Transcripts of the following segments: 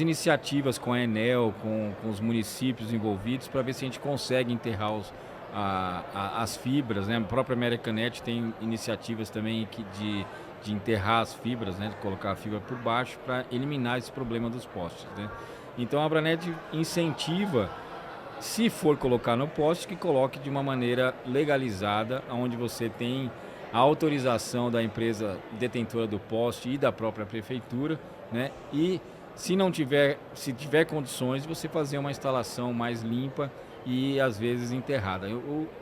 algumas iniciativas com a Enel, com os municípios envolvidos, para ver se a gente consegue enterrar as fibras, né? A própria Americanet tem iniciativas também de enterrar as fibras, né? De colocar a fibra por baixo para eliminar esse problema dos postes, né? Então a Abranet incentiva, se for colocar no poste, que coloque de uma maneira legalizada, onde você tem a autorização da empresa detentora do poste e da própria prefeitura, né? E se tiver condições, você fazer uma instalação mais limpa e às vezes enterrada.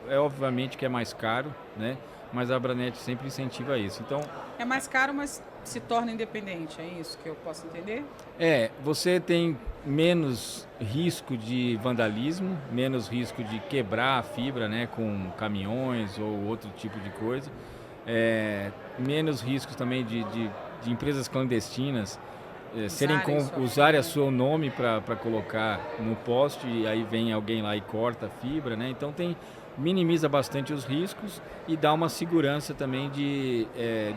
É obviamente que é mais caro, né? Mas a Abranet sempre incentiva isso. Então, É mais caro, mas se torna independente, é isso que eu posso entender? você tem menos risco de vandalismo, menos risco de quebrar a fibra, né, com caminhões ou outro tipo de coisa. Menos riscos também de empresas clandestinas usarem o seu nome para colocar no poste e aí vem alguém lá e corta a fibra, né? Então minimiza bastante os riscos e dá uma segurança também de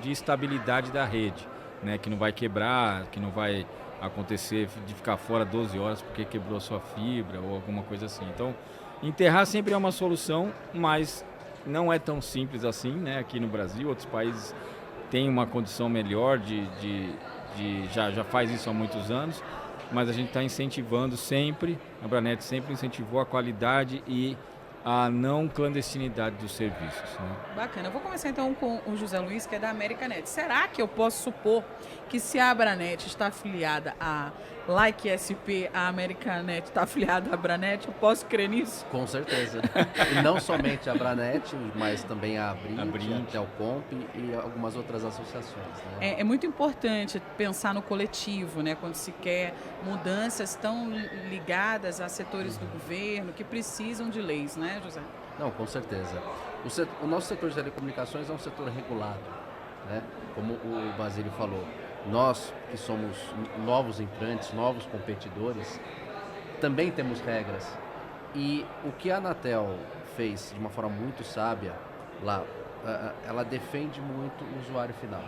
estabilidade da rede, né? Que não vai quebrar, que não vai acontecer de ficar fora 12 horas porque quebrou a sua fibra ou alguma coisa assim. Então, enterrar sempre é uma solução, mas não é tão simples assim, né? Aqui no Brasil, outros países têm uma condição melhor já faz isso há muitos anos, mas a gente está incentivando sempre, a Abranet sempre incentivou a qualidade e a não clandestinidade dos serviços, né? Bacana. Eu vou começar então com o José Luiz, que é da Americanet. Será que eu posso supor que se a Abranet está afiliada a Like SP, a Americanet está afiliada à Abranet, eu posso crer nisso? Com certeza. E não somente a Abranet, mas também a Abrint, a Telcomp e algumas outras associações, né? É muito importante pensar no coletivo, né? Quando se quer mudanças tão ligadas a setores do governo que precisam de leis, né, José? Não, com certeza. O nosso setor de telecomunicações é um setor regulado, né? Como o Basílio falou, nós que somos novos entrantes, novos competidores, também temos regras. E o que a Anatel fez de uma forma muito sábia lá, ela defende muito o usuário final.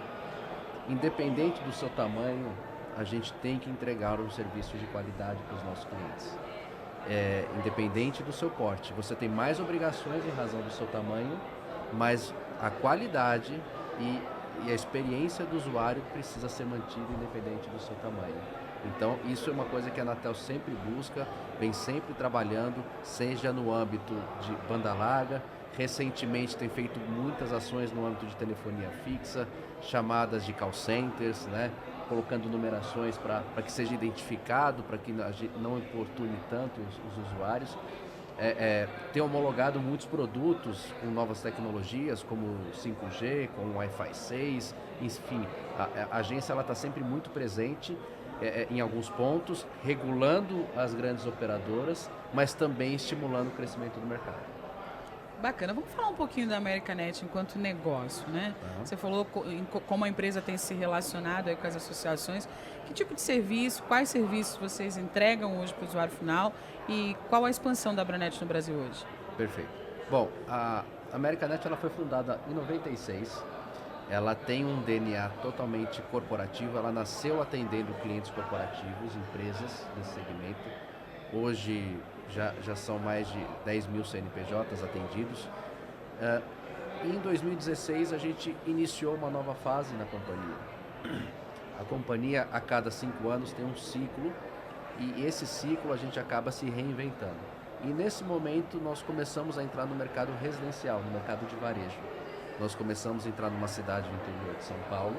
Independente do seu tamanho, a gente tem que entregar um serviço de qualidade para os nossos clientes. Independente do seu porte, você tem mais obrigações em razão do seu tamanho, mas a qualidade e a experiência do usuário precisa ser mantida independente do seu tamanho. Então, isso é uma coisa que a Anatel sempre busca, vem sempre trabalhando, seja no âmbito de banda larga. Recentemente tem feito muitas ações no âmbito de telefonia fixa, chamadas de call centers, né? Colocando numerações para que seja identificado, para que a gente não importune tanto os usuários. Tem homologado muitos produtos com novas tecnologias, como 5G, com Wi-Fi 6, enfim, a agência está sempre muito presente em alguns pontos, regulando as grandes operadoras, mas também estimulando o crescimento do mercado. Bacana. Vamos falar um pouquinho da Americanet enquanto negócio, né? Você falou como a empresa tem se relacionado aí com as associações. Que tipo de serviço, quais serviços vocês entregam hoje para o usuário final e qual a expansão da Abranet no Brasil hoje? Perfeito. Bom, a Americanet ela foi fundada em 96. Ela tem um DNA totalmente corporativo. Ela nasceu atendendo clientes corporativos, empresas desse segmento. Hoje já são mais de 10 mil CNPJs atendidos. Em 2016 a gente iniciou uma nova fase na companhia. A companhia a cada 5 anos tem um ciclo e esse ciclo a gente acaba se reinventando. E nesse momento nós começamos a entrar no mercado residencial, no mercado de varejo. Nós começamos a entrar numa cidade do interior de São Paulo,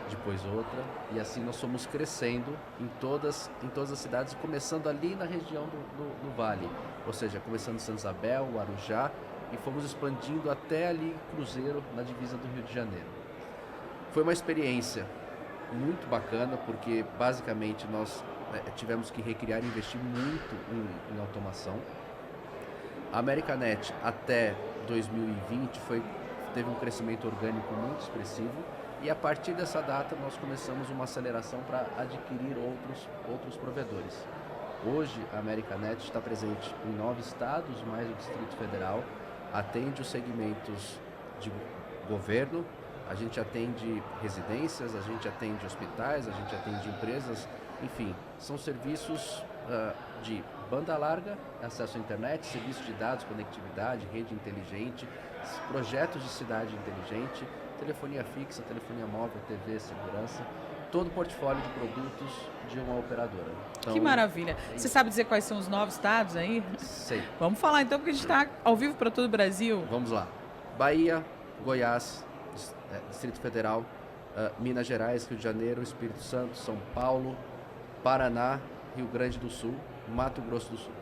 depois outra, e assim nós fomos crescendo em todas as cidades, começando ali na região do Vale, ou seja, começando em Santa Isabel, Arujá, e fomos expandindo até ali Cruzeiro, na divisa do Rio de Janeiro. Foi uma experiência muito bacana, porque basicamente nós tivemos que recriar e investir muito em automação. A Americanet até 2020 teve um crescimento orgânico muito expressivo, e a partir dessa data nós começamos uma aceleração para adquirir outros provedores. Hoje a Americanet está presente em 9 estados, mais o Distrito Federal, atende os segmentos de governo, a gente atende residências, a gente atende hospitais, a gente atende empresas enfim, são serviços de banda larga, acesso à internet, serviços de dados, conectividade, rede inteligente, projetos de cidade inteligente, telefonia fixa, telefonia móvel, TV, segurança, todo o portfólio de produtos de uma operadora. Então, que maravilha. Você sabe dizer quais são os novos estados aí? Sei. Vamos falar então, porque a gente está ao vivo para todo o Brasil. Vamos lá. Bahia, Goiás, Distrito Federal, Minas Gerais, Rio de Janeiro, Espírito Santo, São Paulo, Paraná, Rio Grande do Sul, Mato Grosso do Sul.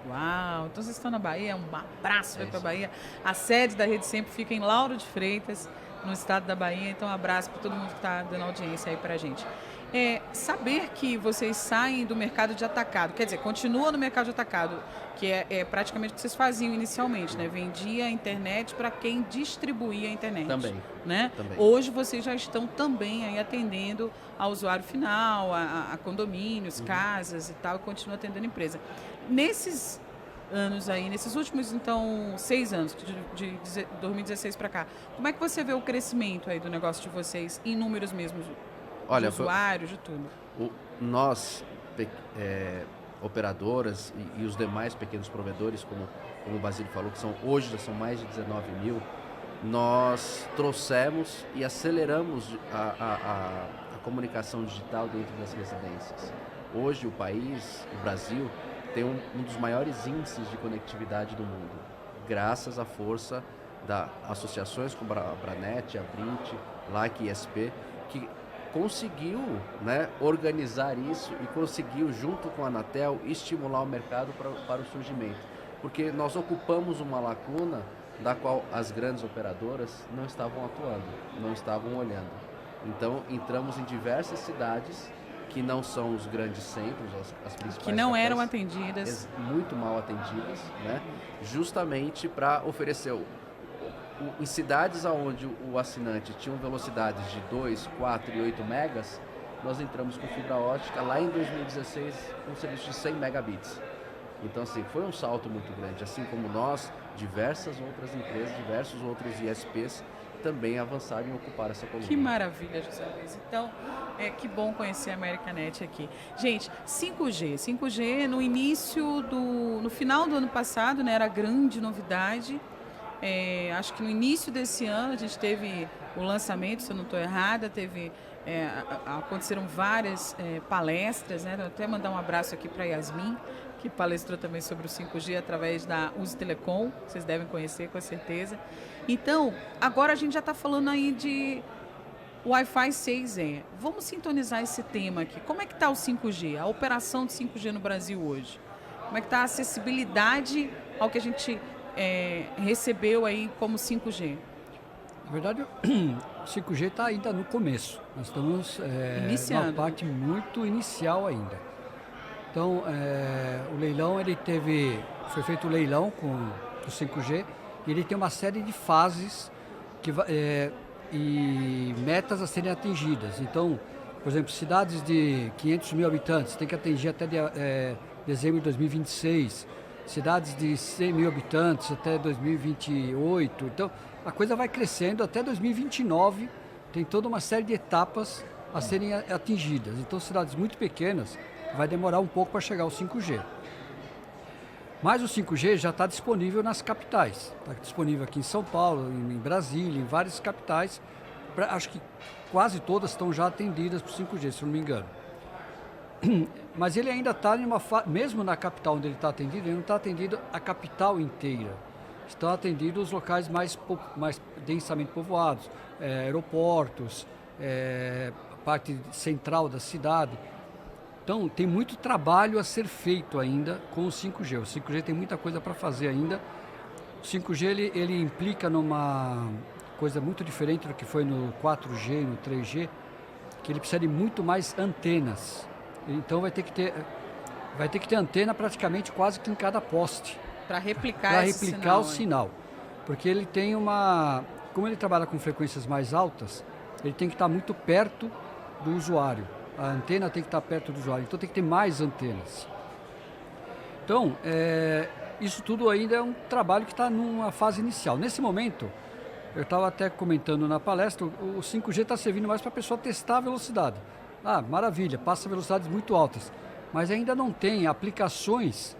Uau, então vocês estão na Bahia, um abraço para a Bahia. A sede da Rede Sempre fica em Lauro de Freitas, no estado da Bahia, então um abraço para todo mundo que está dando audiência aí para a gente. Saber que vocês saem do mercado de atacado, quer dizer, continua no mercado de atacado, que é praticamente o que vocês faziam inicialmente, né? Vendia a internet para quem distribuía a internet. Também. Né? Também. Hoje vocês já estão também aí atendendo ao usuário final, a condomínios, casas e tal, e continua atendendo a empresa. Nesses anos aí, nesses últimos, então, 6 anos, de 2016 para cá, como é que você vê o crescimento aí do negócio de vocês, em números mesmo, de usuários, de tudo? Nós, operadoras e os demais pequenos provedores, como o Basílio falou, que hoje já são mais de 19 mil, nós trouxemos e aceleramos a comunicação digital dentro das residências. Hoje o país, o Brasil, tem um dos maiores índices de conectividade do mundo, graças à força das associações como a Abranet, a Brint, LAC e ISP, que conseguiu, né, organizar isso e conseguiu, junto com a Anatel, estimular o mercado para o surgimento. Porque nós ocupamos uma lacuna da qual as grandes operadoras não estavam atuando, não estavam olhando. Então, entramos em diversas cidades que não são os grandes centros, as principais que não capitais, eram atendidas, muito mal atendidas, né? Justamente para oferecer em cidades onde o assinante tinha velocidades de 2, 4 e 8 megas, nós entramos com fibra ótica lá em 2016 com um serviço de 100 megabits. Então, assim, foi um salto muito grande, assim como nós, diversas outras empresas, diversos outros ISPs também avançaram em ocupar essa coluna. Que maravilha, José Luiz. Então, que bom conhecer a Americanet aqui. Gente, 5G. 5G no final do ano passado, né, era grande novidade. Acho que no início desse ano a gente teve o lançamento, se eu não estou errada, aconteceram várias palestras, né? Vou até mandar um abraço aqui para Yasmin, que palestrou também sobre o 5G através da Uzi Telecom, vocês devem conhecer com certeza. Então, agora a gente já está falando aí de Wi-Fi 6E. Vamos sintonizar esse tema aqui. Como é que está o 5G, a operação de 5G no Brasil hoje? Como é que está a acessibilidade ao que a gente recebeu aí como 5G? Na verdade, o 5G está ainda no começo. Nós estamos numa parte muito inicial ainda. Então, o leilão, foi feito o leilão com o 5G, e ele tem uma série de fases e metas a serem atingidas. Então, por exemplo, cidades de 500 mil habitantes tem que atingir até dezembro de 2026, cidades de 100 mil habitantes até 2028. Então, a coisa vai crescendo até 2029, tem toda uma série de etapas a serem atingidas. Então, cidades muito pequenas, vai demorar um pouco para chegar ao 5G. Mas o 5G já está disponível nas capitais. Está disponível aqui em São Paulo, em Brasília, em várias capitais. Acho que quase todas estão já atendidas por 5G, se não me engano. Mas ele ainda está mesmo na capital onde ele está atendido, ele não está atendido a capital inteira. Estão atendidos os locais mais densamente povoados, aeroportos, parte central da cidade. Então, tem muito trabalho a ser feito ainda com o 5G. O 5G tem muita coisa para fazer ainda. O 5G ele implica numa coisa muito diferente do que foi no 4G, no 3G, que ele precisa de muito mais antenas. Então, vai ter que ter antena praticamente quase que em cada poste. Para replicar o sinal. Porque ele tem como ele trabalha com frequências mais altas, ele tem que estar muito perto do usuário. A antena tem que estar perto do usuário, então tem que ter mais antenas. Então, isso tudo ainda é um trabalho que está numa fase inicial. Nesse momento, eu estava até comentando na palestra, o 5G está servindo mais para a pessoa testar a velocidade. Maravilha, passa velocidades muito altas, mas ainda não tem aplicações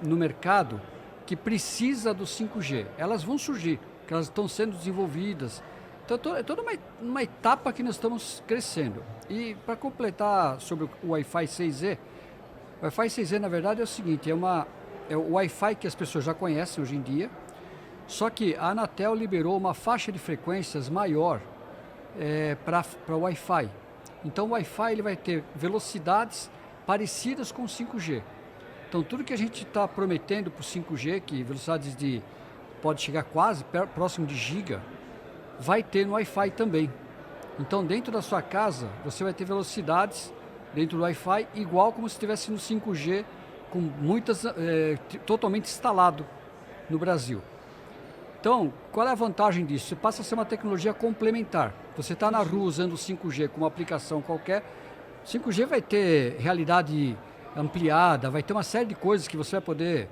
no mercado que precisa do 5G. Elas vão surgir, porque elas estão sendo desenvolvidas. Então, é toda uma etapa que nós estamos crescendo. E para completar sobre o Wi-Fi 6E, o Wi-Fi 6E, na verdade, é o seguinte, é o Wi-Fi que as pessoas já conhecem hoje em dia, só que a Anatel liberou uma faixa de frequências maior para o Wi-Fi. Então o Wi-Fi ele vai ter velocidades parecidas com o 5G. Então tudo que a gente está prometendo para o 5G, que velocidades pode chegar quase próximo de giga, vai ter no Wi-Fi também. Então dentro da sua casa você vai ter velocidades dentro do Wi-Fi igual como se estivesse no 5G, com muitas totalmente instalado no Brasil. Então, qual é a vantagem disso? Você passa a ser uma tecnologia complementar. Você está na rua usando o 5G com uma aplicação qualquer, 5G vai ter realidade ampliada, vai ter uma série de coisas que você vai poder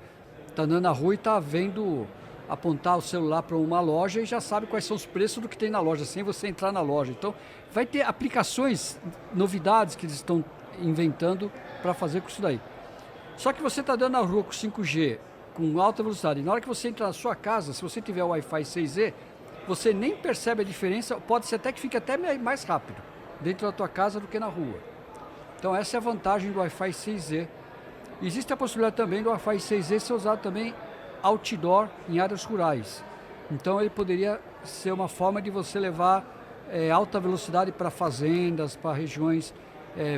estar andando na rua e estar vendo, apontar o celular para uma loja e já sabe quais são os preços do que tem na loja, sem você entrar na loja. Então, vai ter aplicações, novidades que eles estão inventando para fazer com isso daí. Só que você está andando na rua com 5G, com alta velocidade. E na hora que você entra na sua casa, se você tiver o Wi-Fi 6E, você nem percebe a diferença, pode ser até que fique até mais rápido dentro da tua casa do que na rua. Então essa é a vantagem do Wi-Fi 6E. Existe a possibilidade também do Wi-Fi 6E ser usado também outdoor em áreas rurais. Então ele poderia ser uma forma de você levar alta velocidade para fazendas, para regiões,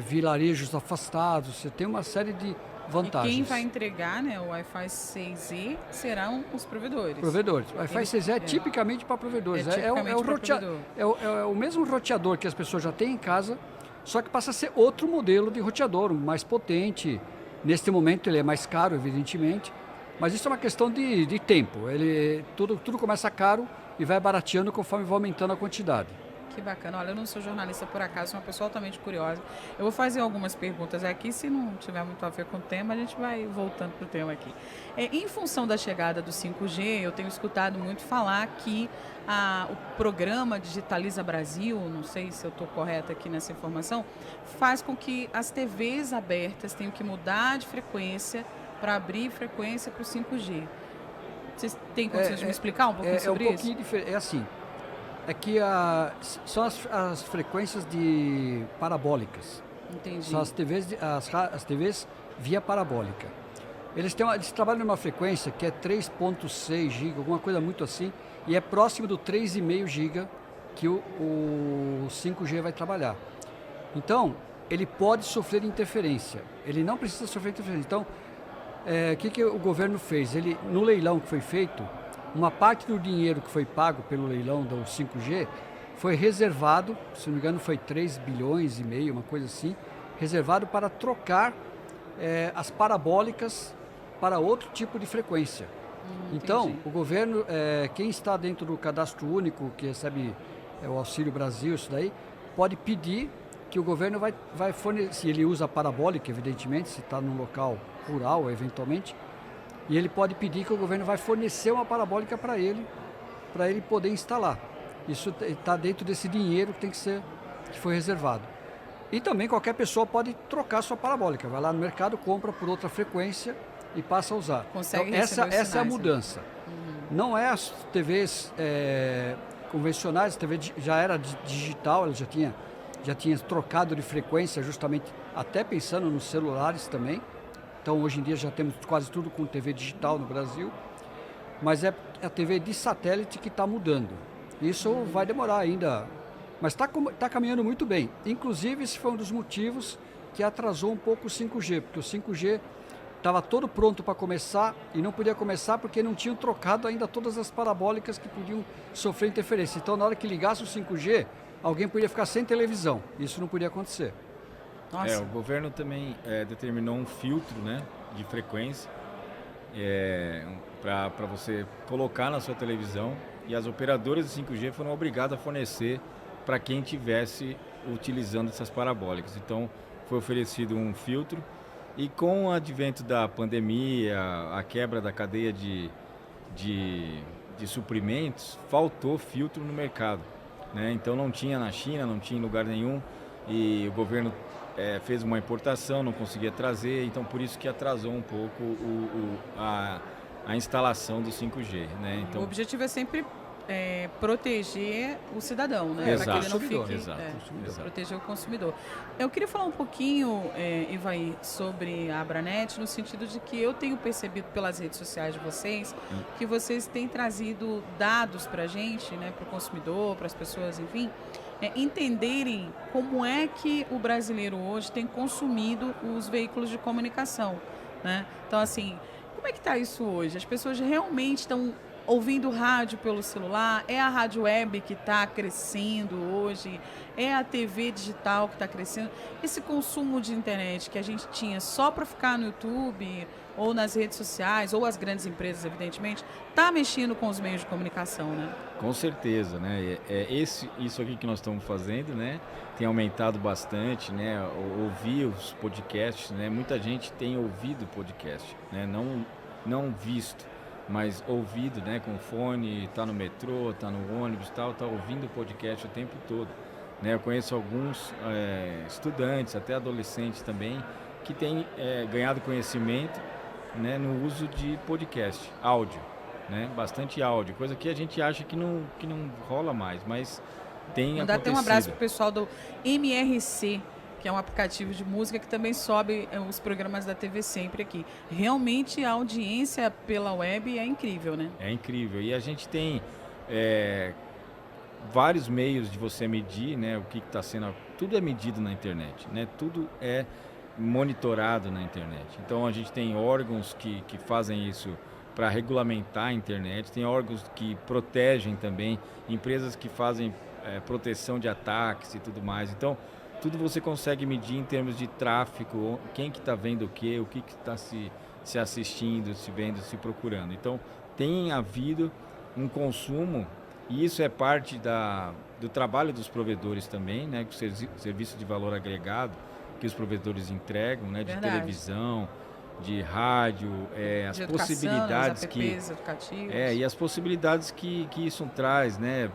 vilarejos afastados. Você tem uma série de vantagens. E quem vai entregar, né, o Wi-Fi 6E serão os provedores. O Wi-Fi 6E é tipicamente para provedores. É o mesmo roteador que as pessoas já têm em casa, só que passa a ser outro modelo de roteador, mais potente. Neste momento ele é mais caro, evidentemente, mas isso é uma questão de tempo. Tudo começa caro e vai barateando conforme vai aumentando a quantidade. Que bacana. Olha, eu não sou jornalista por acaso, sou uma pessoa altamente curiosa. Eu vou fazer algumas perguntas aqui, se não tiver muito a ver com o tema, a gente vai voltando para o tema aqui. Em função da chegada do 5G, eu tenho escutado muito falar que o programa Digitaliza Brasil, não sei se eu estou correta aqui nessa informação, faz com que as TVs abertas tenham que mudar de frequência para abrir frequência para o 5G. Vocês têm condições de me explicar um pouquinho sobre isso? É um pouquinho diferente. É assim. É que são as frequências parabólicas. Entendi. São as TVs via parabólica. Eles trabalham numa frequência que é 3.6 GB, alguma coisa muito assim, e é próximo do 3,5 GB que o 5G vai trabalhar. Então, ele pode sofrer interferência. Ele não precisa sofrer interferência. Então, o que o governo fez? No leilão que foi feito, uma parte do dinheiro que foi pago pelo leilão do 5G foi reservado, se não me engano foi 3,5 bilhões, uma coisa assim, reservado para trocar as parabólicas para outro tipo de frequência. Então, entendi. O governo, quem está dentro do cadastro único, que recebe o Auxílio Brasil, isso daí, pode pedir que o governo vai fornecer, se ele usa a parabólica, evidentemente, se está num local rural, eventualmente, e ele pode pedir que o governo vai fornecer uma parabólica para ele poder instalar. Isso está dentro desse dinheiro que foi reservado. E também qualquer pessoa pode trocar sua parabólica. Vai lá no mercado, compra por outra frequência e passa a usar. Consegue então, essa é a mudança. Não é as TVs convencionais, a TV já era digital, ela já tinha trocado de frequência justamente até pensando nos celulares também. Então, hoje em dia já temos quase tudo com TV digital no Brasil, mas é a TV de satélite que está mudando. Isso vai demorar ainda, mas está caminhando muito bem. Inclusive, esse foi um dos motivos que atrasou um pouco o 5G, porque o 5G estava todo pronto para começar e não podia começar porque não tinham trocado ainda todas as parabólicas que podiam sofrer interferência. Então, na hora que ligasse o 5G, alguém podia ficar sem televisão. Isso não podia acontecer. Nossa. O governo também determinou um filtro, né, de frequência para você colocar na sua televisão, e as operadoras de 5G foram obrigadas a fornecer para quem estivesse utilizando essas parabólicas. Então foi oferecido um filtro, e com o advento da pandemia, a quebra da cadeia de suprimentos, faltou filtro no mercado, né? Então não tinha na China, não tinha em lugar nenhum. e o governo fez uma importação, não conseguia trazer, então por isso que atrasou um pouco a instalação do 5G, né? Então, o objetivo é sempre proteger o cidadão, né? Exato. Para que ele não fique, Exato. proteger o consumidor. Eu queria falar um pouquinho, Ivaí, sobre a Abranet, no sentido de que eu tenho percebido pelas redes sociais de vocês que vocês têm trazido dados para a gente, né, para o consumidor, para as pessoas, enfim, entenderem como é que o brasileiro hoje tem consumido os veículos de comunicação, né? Então, assim, como é que está isso hoje? As pessoas realmente estão ouvindo rádio pelo celular? É a rádio web que está crescendo hoje? É a TV digital que está crescendo? Esse consumo de internet que a gente tinha só para ficar no YouTube ou nas redes sociais, ou as grandes empresas, evidentemente, está mexendo com os meios de comunicação, né? Com certeza, né? Isso aqui que nós estamos fazendo, né? Tem aumentado bastante, né? Ouvir os podcasts, né? Muita gente tem ouvido podcast, né? Não visto, mas ouvido, né? Com fone, tá no metrô, tá no ônibus, tal, tá ouvindo o podcast o tempo todo, né? Eu conheço alguns estudantes, até adolescentes também, que têm ganhado conhecimento, né? No uso de podcast, áudio. Né? Bastante áudio, coisa que a gente acha que não rola mais, mas tem Mandar acontecido. até um abraço pro pessoal do MRC, que é um aplicativo de música que também sobe os programas da TV Sempre aqui. Realmente a audiência pela web é incrível, né? É incrível. E a gente tem vários meios de você medir, né? O que está sendo... Tudo é medido na internet, né? Tudo é monitorado na internet. Então a gente tem órgãos que fazem isso para regulamentar a internet, tem órgãos que protegem também, empresas que fazem proteção de ataques e tudo mais. Então, tudo você consegue medir em termos de tráfego, quem que está vendo o que está se assistindo, se vendo, se procurando. Então, tem havido um consumo, e isso é parte do trabalho dos provedores também, né? O serviço de valor agregado que os provedores entregam, né? De Verdade. televisão, de rádio, as de possibilidades educativos. e as possibilidades que isso traz, né?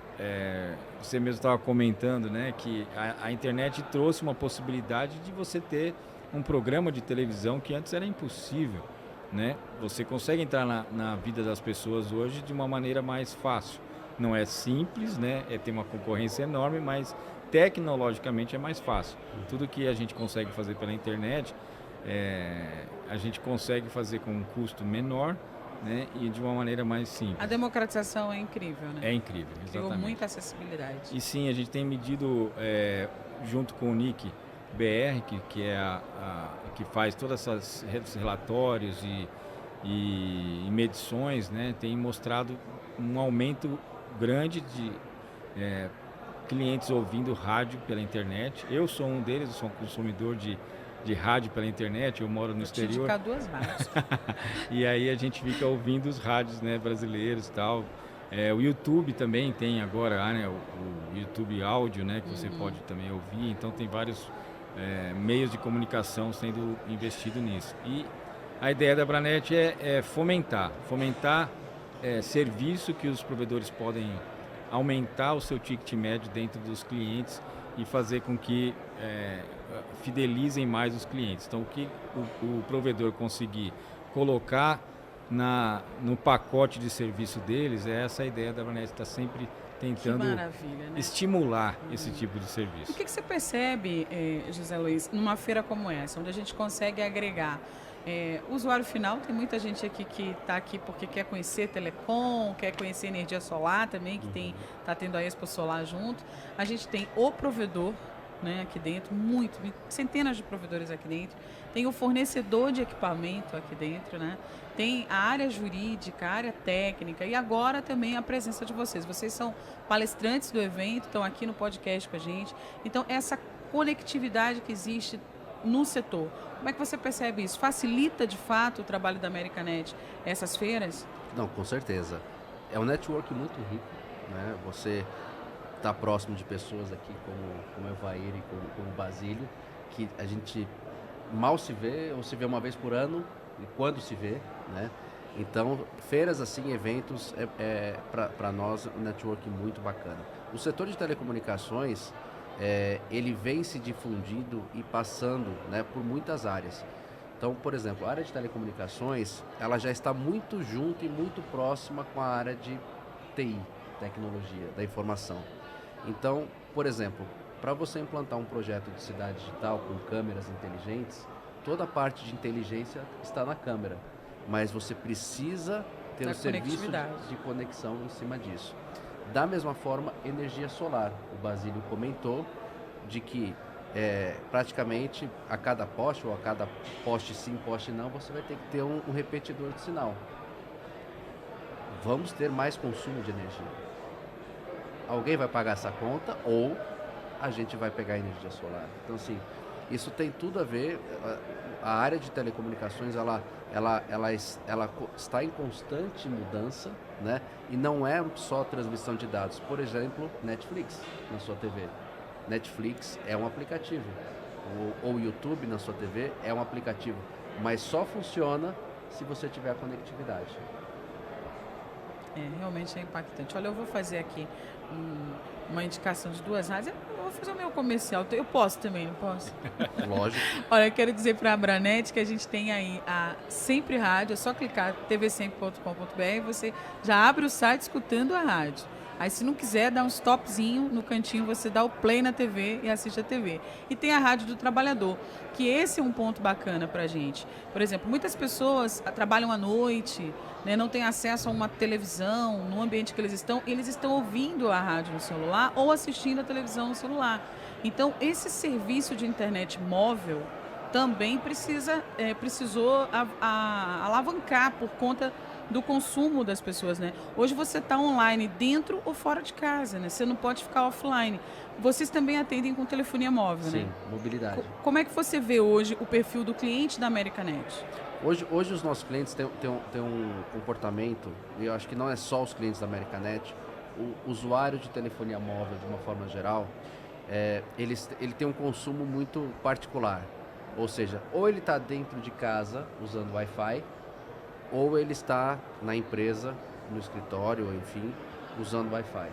Você mesmo estava comentando, né? Que a internet trouxe uma possibilidade de você ter um programa de televisão que antes era impossível, né? Você consegue entrar na vida das pessoas hoje de uma maneira mais fácil. Não é simples, né? Tem uma concorrência enorme, mas tecnologicamente é mais fácil. Tudo que a gente consegue fazer pela internet a gente consegue fazer com um custo menor, né, e de uma maneira mais simples. A democratização é incrível, né? É incrível, exatamente. Criou muita acessibilidade. E sim, a gente tem medido junto com o NIC BR, que é que faz todos esses relatórios e medições, né, tem mostrado um aumento grande de clientes ouvindo rádio pela internet. Eu sou um deles, eu sou um consumidor de rádio pela internet, eu moro no exterior. Indicar 2 rádios. E aí a gente fica ouvindo os rádios, né, brasileiros e tal. O YouTube também tem agora, né, o YouTube áudio, né, que você pode também ouvir. Então tem vários meios de comunicação sendo investido nisso. E a ideia da Abranet é fomentar serviço que os provedores podem aumentar o seu ticket médio dentro dos clientes e fazer com que fidelizem mais os clientes. Então, o que o provedor conseguir colocar no pacote de serviço deles, essa a ideia da Abranet, está sempre tentando estimular esse tipo de serviço. O que você percebe, José Luiz, numa feira como essa, onde a gente consegue agregar o usuário final? Tem muita gente aqui que está aqui porque quer conhecer telecom, quer conhecer energia solar também, que está tendo a Expo Solar junto. A gente tem o provedor, né, aqui dentro, centenas de provedores aqui dentro. Tem o fornecedor de equipamento aqui dentro, né? Tem a área jurídica, a área técnica e agora também a presença de vocês. Vocês são palestrantes do evento, estão aqui no podcast com a gente. Então, essa conectividade que existe no setor, como é que você percebe isso? Facilita, de fato, o trabalho da Americanet, essas feiras? Não, com certeza. É um network muito rico, né? Você está próximo de pessoas aqui como o Evair e como o Basílio, que a gente mal se vê, ou se vê uma vez por ano, e quando se vê, né? Então, feiras assim, eventos, para nós um network muito bacana. O setor de telecomunicações, ele vem se difundindo e passando, né, por muitas áreas. Então, por exemplo, a área de telecomunicações, ela já está muito junto e muito próxima com a área de TI, tecnologia, da informação. Então, por exemplo, para você implantar um projeto de cidade digital com câmeras inteligentes, toda a parte de inteligência está na câmera, mas você precisa ter um serviço de conexão em cima disso. Da mesma forma, energia solar. O Basílio comentou de que praticamente a cada poste, ou a cada poste sim, poste não, você vai ter que ter um repetidor de sinal. Vamos ter mais consumo de energia. Alguém vai pagar essa conta ou a gente vai pegar energia solar. Então, assim, isso tem tudo a ver. A área de telecomunicações, ela está em constante mudança, né? E não é só transmissão de dados. Por exemplo, Netflix na sua TV. Netflix é um aplicativo. Ou YouTube na sua TV é um aplicativo. Mas só funciona se você tiver a conectividade. Realmente é impactante. Olha, eu vou fazer aqui uma indicação de 2 rádios. Eu vou fazer o meu comercial. Eu posso também, não posso? Lógico. Olha, eu quero dizer para a Abranet que a gente tem aí a Sempre Rádio. É só clicar tvsempre.com.br, você já abre o site escutando a rádio. Aí, se não quiser, dá um stopzinho no cantinho, você dá o play na TV e assiste a TV. E tem a Rádio do Trabalhador, que esse é um ponto bacana para a gente. Por exemplo, muitas pessoas trabalham à noite, né, não têm acesso a uma televisão no ambiente que eles estão ouvindo a rádio no celular ou assistindo a televisão no celular. Então, esse serviço de internet móvel também precisou alavancar por conta do consumo das pessoas, né? Hoje você está online dentro ou fora de casa, né? Você não pode ficar offline. Vocês também atendem com telefonia móvel, sim, né? Sim, mobilidade. Como é que você vê hoje o perfil do cliente da Americanet? Hoje os nossos clientes têm um comportamento, e eu acho que não é só os clientes da Americanet, o usuário de telefonia móvel, de uma forma geral, ele tem um consumo muito particular. Ou seja, ou ele está dentro de casa usando Wi-Fi, ou ele está na empresa, no escritório, enfim, usando Wi-Fi.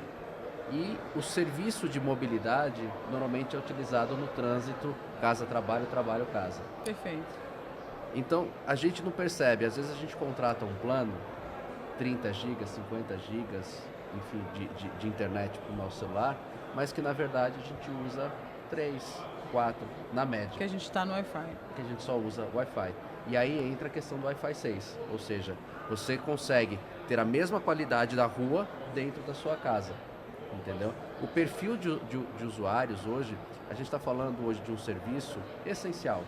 E o serviço de mobilidade normalmente é utilizado no trânsito, casa-trabalho, trabalho-casa. Perfeito. Então, a gente não percebe, às vezes a gente contrata um plano, 30 gigas, 50 gigas, enfim, de internet para o nosso celular, mas que na verdade a gente usa 3, 4, na média. Que a gente está no Wi-Fi. Que a gente só usa Wi-Fi. E aí entra a questão do Wi-Fi 6, ou seja, você consegue ter a mesma qualidade da rua dentro da sua casa, entendeu? O perfil de usuários hoje, a gente está falando hoje de um serviço essencial,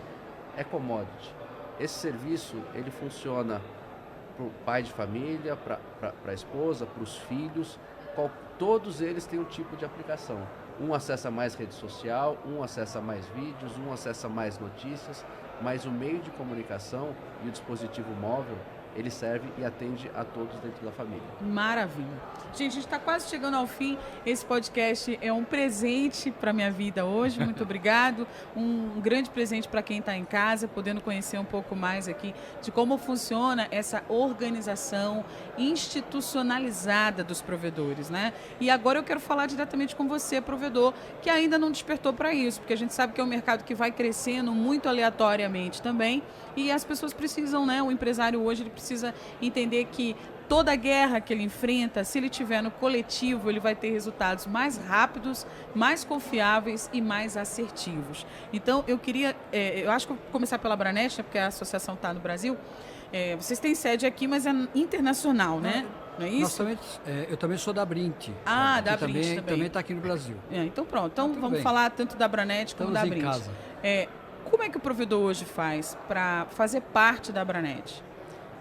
é commodity. Esse serviço, ele funciona para o pai de família, para a esposa, para os filhos, todos eles têm um tipo de aplicação. Um acessa mais rede social, um acessa mais vídeos, um acessa mais notícias, mas o meio de comunicação e o dispositivo móvel, ele serve e atende a todos dentro da família. Maravilha. Gente, a gente está quase chegando ao fim. Esse podcast é um presente para a minha vida hoje. Muito obrigado. Um grande presente para quem está em casa, podendo conhecer um pouco mais aqui de como funciona essa organização institucionalizada dos provedores, né? E agora eu quero falar diretamente com você, provedor, que ainda não despertou para isso, porque a gente sabe que é um mercado que vai crescendo muito aleatoriamente também, e as pessoas precisam, né? O empresário hoje ele precisa entender que toda guerra que ele enfrenta, se ele estiver no coletivo, ele vai ter resultados mais rápidos, mais confiáveis e mais assertivos. Então, eu queria, eu acho que eu vou começar pela Abranet, né, porque a associação está no Brasil. Vocês têm sede aqui, mas é internacional, né? Não é isso? Eu também sou da Brint. Da Brint também está aqui no Brasil. Então, pronto. Então, vamos falar tanto da Abranet como da Brint. Estamos em casa. Como é que o provedor hoje faz para fazer parte da Abranet?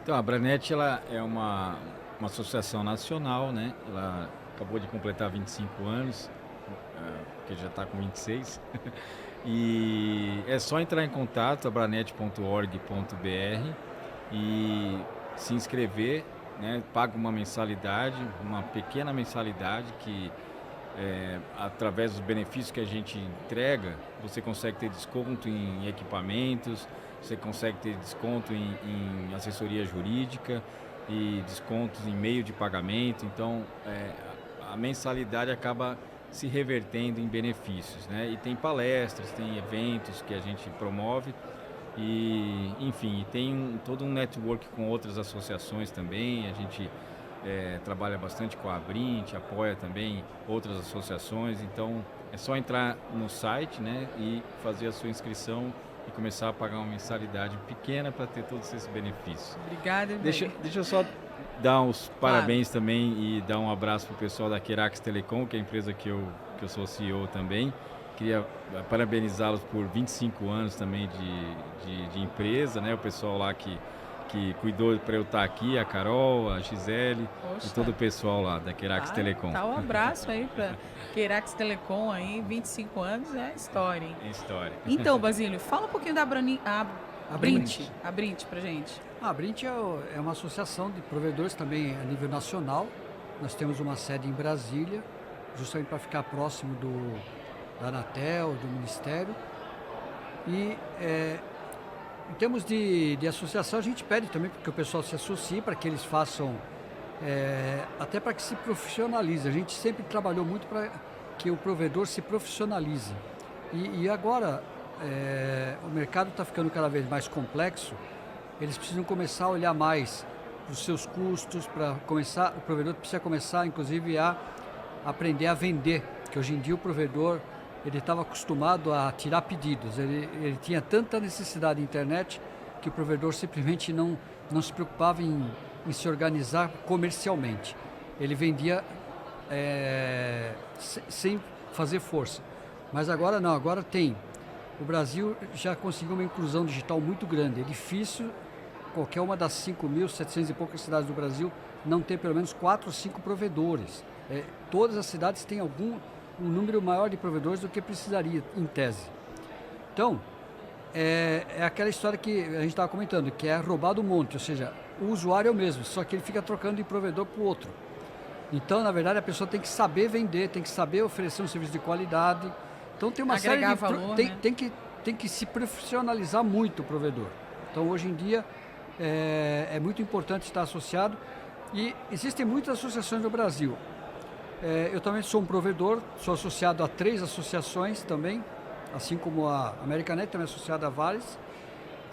Então, a Abranet ela é uma associação nacional, né? Ela acabou de completar 25 anos, porque já está com 26. E é só entrar em contato, abranet.org.br, e se inscrever, né? Paga uma mensalidade, uma pequena mensalidade que, através dos benefícios que a gente entrega, você consegue ter desconto em equipamentos, você consegue ter desconto em assessoria jurídica e descontos em meio de pagamento. Então, a mensalidade acaba se revertendo em benefícios, né? E tem palestras, tem eventos que a gente promove e, enfim, tem todo um network com outras associações também. A gente trabalha bastante com a Abrint, apoia também outras associações. Então, é só entrar no site, né, e fazer a sua inscrição e começar a pagar uma mensalidade pequena para ter todos esses benefícios. Obrigada. Deixa eu só dar os parabéns também e dar um abraço para o pessoal da Querax Telecom, que é a empresa que eu sou CEO também. Queria parabenizá-los por 25 anos também de empresa, né? O pessoal lá que cuidou para eu estar aqui, a Carol, a Gisele. Poxa. E todo o pessoal lá da Querax Telecom. Tá um abraço aí para Querax Telecom aí, 25 anos é história, hein? É história. Então, Basílio, fala um pouquinho da Abrint pra gente. A Abrint é uma associação de provedores também a nível nacional. Nós temos uma sede em Brasília, justamente para ficar próximo da Anatel, do Ministério. E em termos de associação, a gente pede também que o pessoal se associe para que eles façam, até para que se profissionalize. A gente sempre trabalhou muito para que o provedor se profissionalize. E agora, o mercado está ficando cada vez mais complexo. Eles precisam começar a olhar mais para os seus custos, o provedor precisa começar, inclusive, a aprender a vender, que hoje em dia o provedor ele estava acostumado a tirar pedidos, ele tinha tanta necessidade de internet que o provedor simplesmente não se preocupava em se organizar comercialmente. Ele vendia sem fazer força. Mas agora não, agora tem. O Brasil já conseguiu uma inclusão digital muito grande. É difícil qualquer uma das 5.700 e poucas cidades do Brasil não ter pelo menos 4 ou 5 provedores. Todas as cidades têm um número maior de provedores do que precisaria, em tese. Então, é aquela história que a gente estava comentando, que é roubar do monte, ou seja, o usuário é o mesmo, só que ele fica trocando de provedor para o outro. Então, na verdade, a pessoa tem que saber vender, tem que saber oferecer um serviço de qualidade. Então, tem uma série de... valor, tem, né? tem que se profissionalizar muito o provedor. Então, hoje em dia, é muito importante estar associado. E existem muitas associações no Brasil. Eu também sou um provedor, sou associado a 3 associações também, assim como a Americanet, também associada a várias.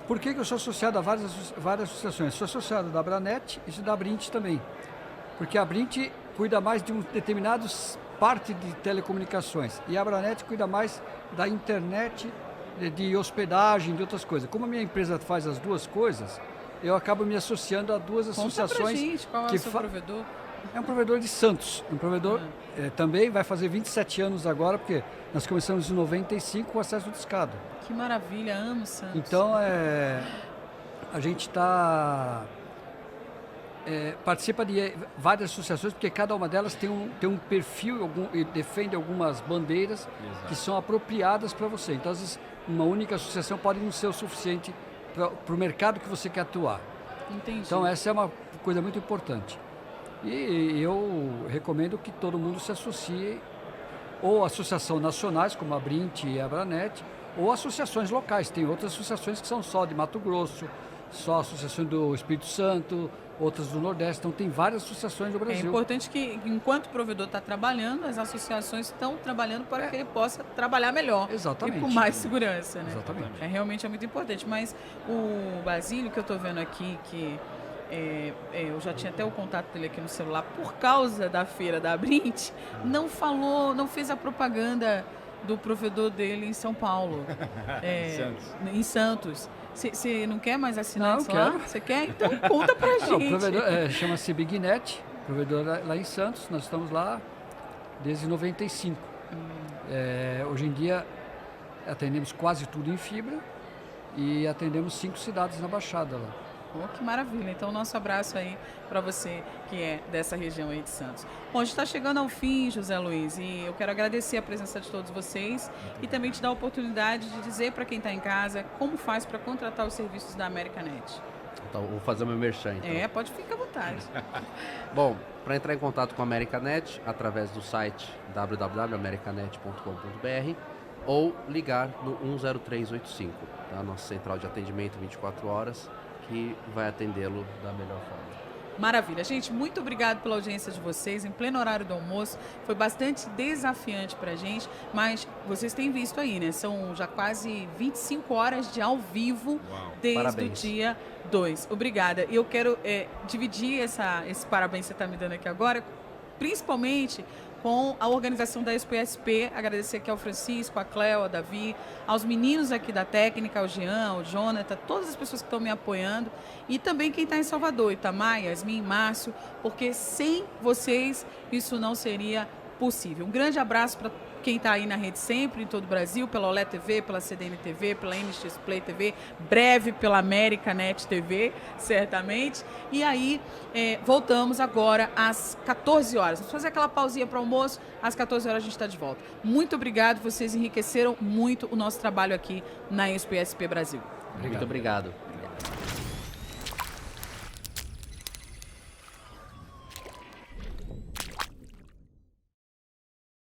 Por que eu sou associado a várias associações? Sou associado da Abranet e da Abrint também. Porque a Abrint cuida mais de um determinado parte de telecomunicações e a Abranet cuida mais da internet, de hospedagem, de outras coisas. Como a minha empresa faz as duas coisas, eu acabo me associando a 2 associações. Conta pra gente, qual é o seu provedor? É um provedor de Santos, um provedor também vai fazer 27 anos agora, porque nós começamos em 95 com acesso discado. Que maravilha, amo Santos. Então, a gente participa de várias associações, porque cada uma delas tem um perfil e defende algumas bandeiras. Exato. Que são apropriadas para você. Então, às vezes, uma única associação pode não ser o suficiente para o mercado que você quer atuar. Entendi. Então, essa é uma coisa muito importante. E eu recomendo que todo mundo se associe, ou associações nacionais, como a Abrint e a Abranet, ou associações locais. Tem outras associações que são só de Mato Grosso, só associações do Espírito Santo, outras do Nordeste. Então, tem várias associações do Brasil. É importante que, enquanto o provedor está trabalhando, as associações estão trabalhando para que ele possa trabalhar melhor. Exatamente. E com mais segurança, né? Exatamente. Realmente é muito importante. Mas o Basílio, que eu estou vendo aqui, que eu já tinha até o contato dele aqui no celular, por causa da feira da Abrint, não fez a propaganda do provedor dele em São Paulo. Em Santos. Você não quer mais assinar isso lá? Você quer? Então conta pra gente. O provedor chama-se BigNet, provedor lá em Santos. Nós estamos lá desde 95. Hoje em dia atendemos quase tudo em fibra e atendemos 5 cidades na Baixada lá. Oh, que maravilha. Então, nosso abraço aí para você que é dessa região aí de Santos. Bom, a gente está chegando ao fim, José Luiz, e eu quero agradecer a presença de todos vocês e também te dar a oportunidade de dizer para quem está em casa como faz para contratar os serviços da Americanet. Então, vou fazer o meu merchan, então. Pode ficar à vontade. Bom, para entrar em contato com a Americanet, através do site www.americanet.com.br ou ligar no 10385, tá? Nossa central de atendimento 24 horas, que vai atendê-lo da melhor forma. Maravilha. Gente, muito obrigado pela audiência de vocês em pleno horário do almoço. Foi bastante desafiante pra gente, mas vocês têm visto aí, né? São já quase 25 horas de ao vivo desde Parabéns. o dia 2. Obrigada. E eu quero dividir esse parabéns que você está me dando aqui agora, principalmente com a organização da Expo/SP, agradecer aqui ao Francisco, a Cléo, a Davi, aos meninos aqui da técnica, ao Jean, ao Jonathan, todas as pessoas que estão me apoiando e também quem está em Salvador, Itamar, Yasmin, Márcio, porque sem vocês isso não seria possível. Um grande abraço para quem está aí na rede sempre, em todo o Brasil, pela Olé TV, pela CDN TV, pela NX Play TV, breve pela Americanet TV, certamente. E aí, voltamos agora às 14 horas. Vamos fazer aquela pausinha para o almoço, às 14 horas a gente está de volta. Muito obrigado, vocês enriqueceram muito o nosso trabalho aqui na Expo/SP Brasil. Muito obrigado.